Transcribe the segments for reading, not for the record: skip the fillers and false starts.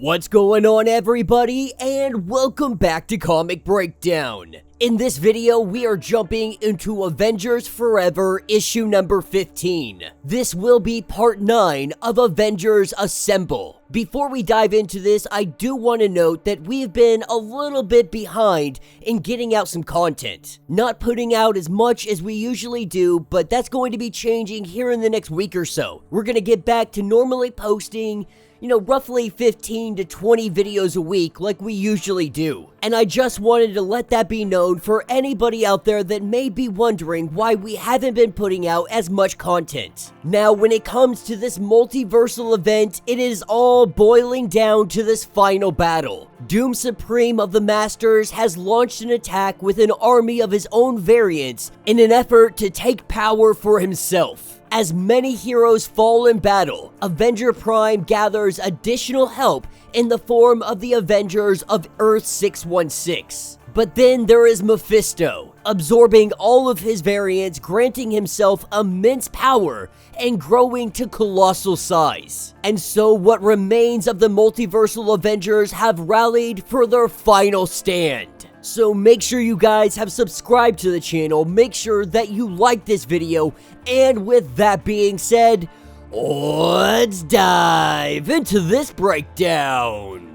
What's going on, everybody, and welcome back to Comic Breakdown. In this video, we are jumping into Avengers Forever issue number 15. This will be part 9 of Avengers Assemble. Before we dive into this, I do want to note that we've been a little bit behind in getting out some content. Not putting out as much as we usually do, but that's going to be changing here in the next week or so. We're going to get back to normally posting roughly 15 to 20 videos a week like we usually do. And I just wanted to let that be known for anybody out there that may be wondering why we haven't been putting out as much content. Now, when it comes to this multiversal event, it is all boiling down to this final battle. Doom Supreme of the Masters has launched an attack with an army of his own variants in an effort to take power for himself. As many heroes fall in battle, Avenger Prime gathers additional help in the form of the Avengers of Earth 616. But then there is Mephisto, absorbing all of his variants, granting himself immense power and growing to colossal size. And so what remains of the multiversal Avengers have rallied for their final stand. So make sure you guys have subscribed to the channel, make sure that you like this video, and with that being said, let's dive into this breakdown.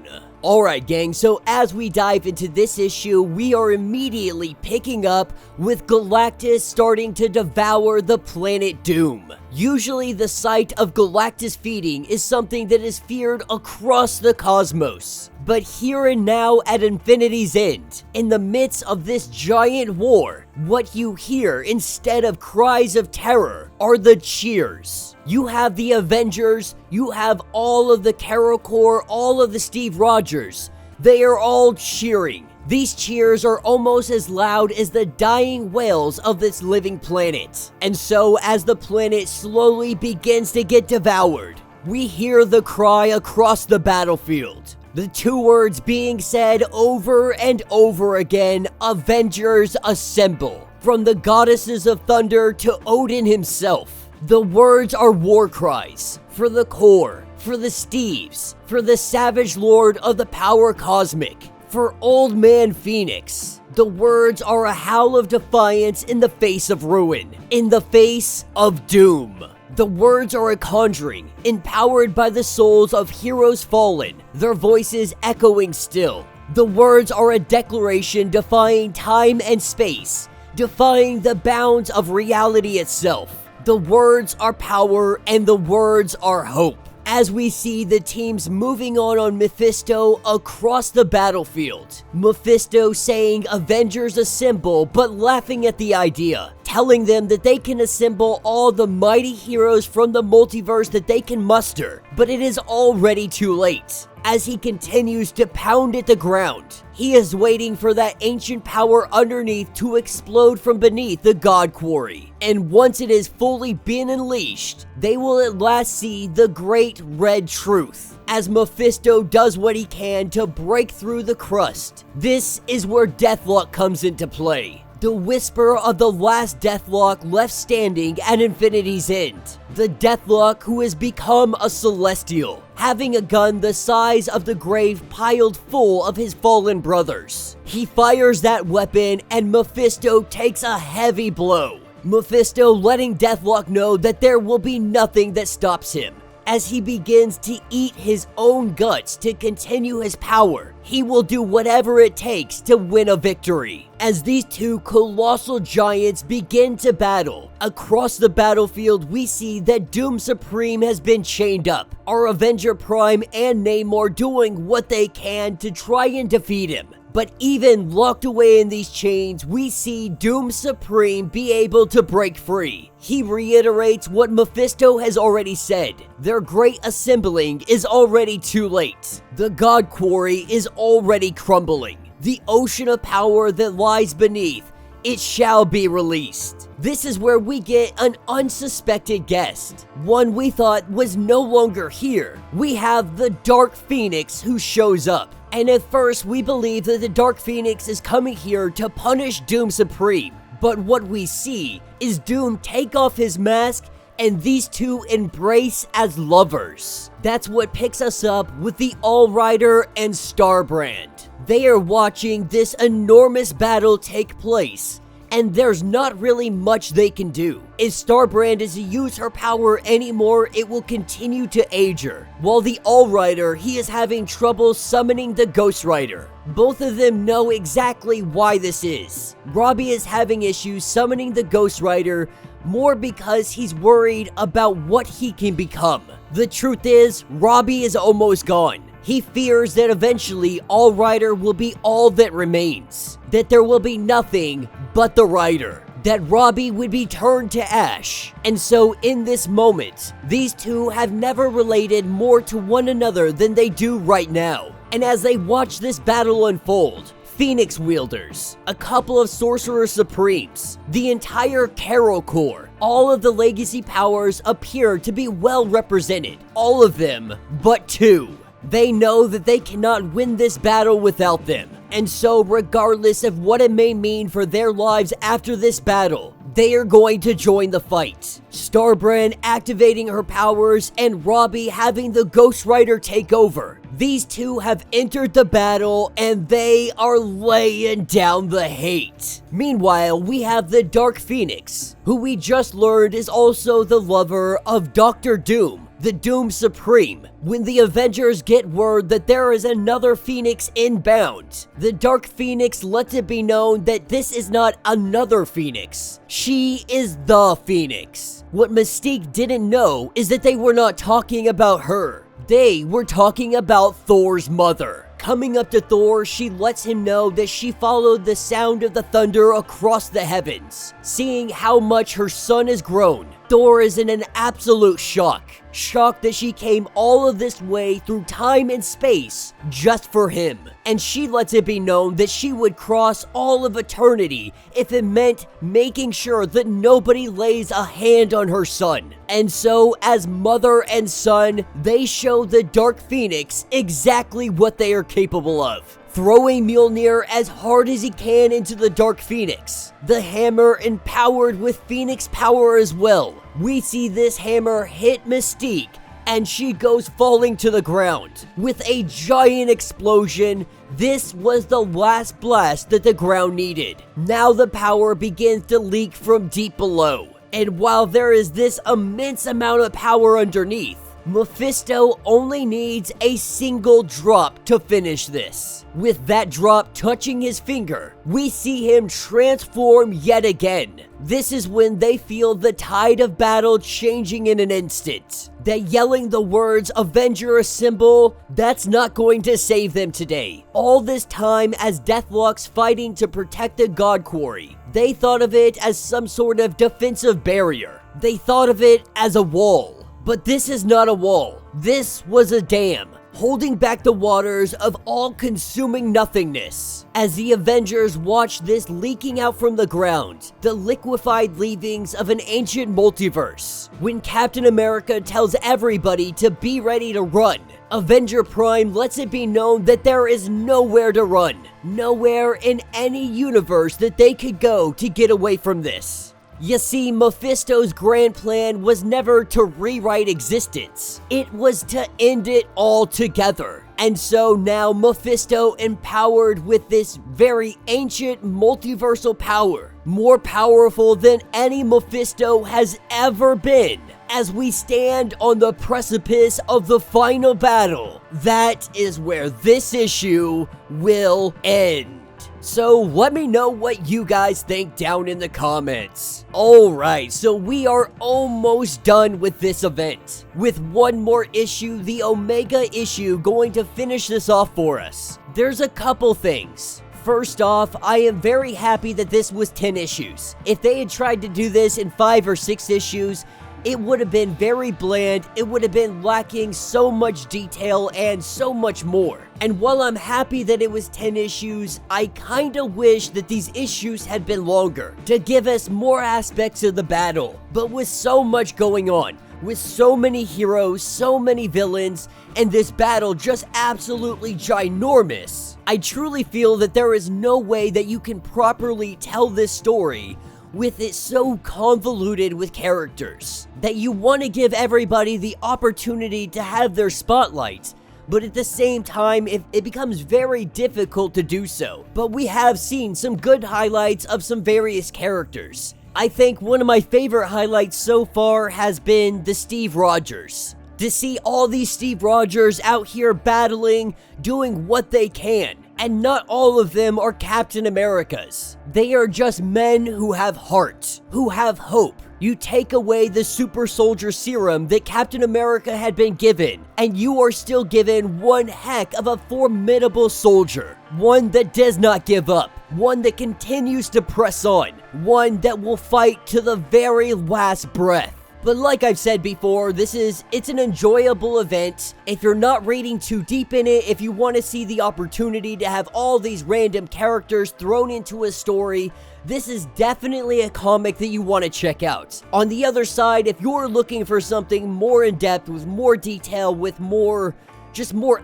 Alright gang, so as we dive into this issue, we are immediately picking up with Galactus starting to devour the planet Doom. Usually the sight of Galactus feeding is something that is feared across the cosmos. But here and now at Infinity's End, in the midst of this giant war, what you hear instead of cries of terror are the cheers. You have the Avengers, you have all of the Carol Corps, all of the Steve Rogers. They are all cheering. These cheers are almost as loud as the dying wails of this living planet. And so as the planet slowly begins to get devoured, we hear the cry across the battlefield. The two words being said over and over again, Avengers Assemble. From the goddesses of thunder to Odin himself. The words are war cries for the Corps, for the Steves, for the Savage Lord of the Power Cosmic, for Old Man Phoenix. The words are a howl of defiance in the face of ruin, in the face of doom. The words are a conjuring, empowered by the souls of heroes fallen, their voices echoing still. The words are a declaration defying time and space, defying the bounds of reality itself. The words are power and the words are hope. As we see the teams moving on Mephisto across the battlefield. Mephisto saying Avengers Assemble, but laughing at the idea. Telling them that they can assemble all the mighty heroes from the multiverse that they can muster. But it is already too late. As he continues to pound at the ground, he is waiting for that ancient power underneath to explode from beneath the God Quarry. And once it is fully been unleashed, they will at last see the great red truth. As Mephisto does what he can to break through the crust, this is where Deathlock comes into play. The whisper of the last Deathlock left standing at Infinity's End. The Deathlock who has become a Celestial, having a gun the size of the grave piled full of his fallen brothers. He fires that weapon and Mephisto takes a heavy blow. Mephisto letting Deathlock know that there will be nothing that stops him. As he begins to eat his own guts to continue his power, he will do whatever it takes to win a victory. As these two colossal giants begin to battle, across the battlefield we see that Doom Supreme has been chained up. Our Avenger Prime and Namor doing what they can to try and defeat him. But even locked away in these chains, we see Doom Supreme be able to break free. He reiterates what Mephisto has already said. Their great assembling is already too late. The God Quarry is already crumbling. The ocean of power that lies beneath, it shall be released. This is where we get an unsuspected guest. One we thought was no longer here. We have the Dark Phoenix who shows up. And at first we believe that the Dark Phoenix is coming here to punish Doom Supreme. But what we see is Doom take off his mask, and these two embrace as lovers. That's what picks us up with the All Rider and Starbrand. They are watching this enormous battle take place, and there's not really much they can do. If Starbrand is to use her power anymore, it will continue to age her. While the All Rider, he is having trouble summoning the Ghost Rider. Both of them know exactly why this is. Robbie is having issues summoning the Ghost Rider more because he's worried about what he can become. The truth is, Robbie is almost gone. He fears that eventually All Rider will be all that remains, that there will be nothing but the Rider, that Robbie would be turned to ash. And so in this moment, these two have never related more to one another than they do right now. And as they watch this battle unfold, Phoenix Wielders, a couple of Sorcerer Supremes, the entire Carol Corps, all of the legacy powers appear to be well represented. All of them but two. They know that they cannot win this battle without them. And so regardless of what it may mean for their lives after this battle, they are going to join the fight. Starbrand activating her powers and Robbie having the Ghost Rider take over. These two have entered the battle and they are laying down the hate. Meanwhile, we have the Dark Phoenix, who we just learned is also the lover of Dr. Doom, the Doom Supreme. When the Avengers get word that there is another Phoenix inbound, the Dark Phoenix lets it be known that this is not another Phoenix. She is the Phoenix. What Mystique didn't know is that they were not talking about her. They were talking about Thor's mother. Coming up to Thor, she lets him know that she followed the sound of the thunder across the heavens. Seeing how much her son has grown, Thor is in an absolute shock. Shocked that she came all of this way through time and space just for him. And she lets it be known that she would cross all of eternity if it meant making sure that nobody lays a hand on her son. And so, as mother and son, they show the Dark Phoenix exactly what they are capable of. Throwing Mjolnir as hard as he can into the Dark Phoenix. The hammer empowered with Phoenix power as well. We see this hammer hit Mystique, and she goes falling to the ground. With a giant explosion, this was the last blast that the ground needed. Now the power begins to leak from deep below. And while there is this immense amount of power underneath, Mephisto only needs a single drop to finish this. With that drop touching his finger, we see him transform yet again. This is when they feel the tide of battle changing in an instant. That yelling the words Avengers Assemble, that's not going to save them today. All this time as Deathlock's fighting to protect the God Quarry, they thought of it as some sort of defensive barrier. They thought of it as a wall. But this is not a wall. This was a dam, holding back the waters of all-consuming nothingness. As the Avengers watch this leaking out from the ground, the liquefied leavings of an ancient multiverse. When Captain America tells everybody to be ready to run, Avenger Prime lets it be known that there is nowhere to run. Nowhere in any universe that they could go to get away from this. You see, Mephisto's grand plan was never to rewrite existence. It was to end it all together. And so now Mephisto, empowered with this very ancient multiversal power, more powerful than any Mephisto has ever been, as we stand on the precipice of the final battle, that is where this issue will end. So let me know what you guys think down in the comments. Alright, so we are almost done with this event. With one more issue, the Omega issue, going to finish this off for us. There's a couple things. First off, I am very happy that this was 10 issues. If they had tried to do this in 5 or 6 issues, it would have been very bland, it would have been lacking so much detail and so much more. And while I'm happy that it was 10 issues, I kinda wish that these issues had been longer, to give us more aspects of the battle. But with so much going on, with so many heroes, so many villains, and this battle just absolutely ginormous, I truly feel that there is no way that you can properly tell this story with it so convoluted with characters that you want to give everybody the opportunity to have their spotlight, but at the same time, it becomes very difficult to do so. But we have seen some good highlights of some various characters. I think one of my favorite highlights so far has been the Steve Rogers. To see all these Steve Rogers out here battling, doing what they can. And not all of them are Captain Americas. They are just men who have heart, who have hope. You take away the super soldier serum that Captain America had been given, and you are still given one heck of a formidable soldier. One that does not give up. One that continues to press on. One that will fight to the very last breath. But like I've said before, it's an enjoyable event. If you're not reading too deep in it, if you want to see the opportunity to have all these random characters thrown into a story, this is definitely a comic that you want to check out. On the other side, if you're looking for something more in-depth, with more detail, with more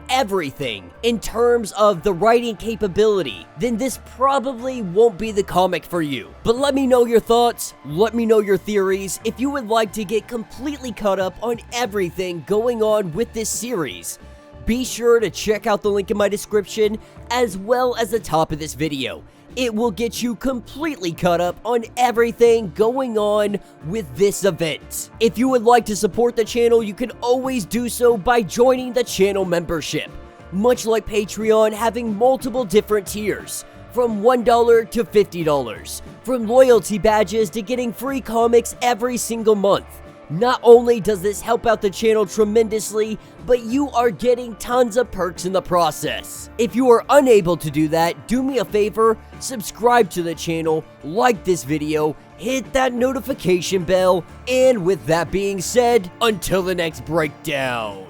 everything in terms of the writing capability, then this probably won't be the comic for you. But let me know your thoughts, let me know your theories. If you would like to get completely caught up on everything going on with this series, be sure to check out the link in my description as well as the top of this video. It will get you completely caught up on everything going on with this event. If you would like to support the channel, you can always do so by joining the channel membership. Much like Patreon, having multiple different tiers, from $1 to $50, from loyalty badges to getting free comics every single month. Not only does this help out the channel tremendously, but you are getting tons of perks in the process. If you are unable to do that, do me a favor, subscribe to the channel, like this video, hit that notification bell, and with that being said, until the next breakdown.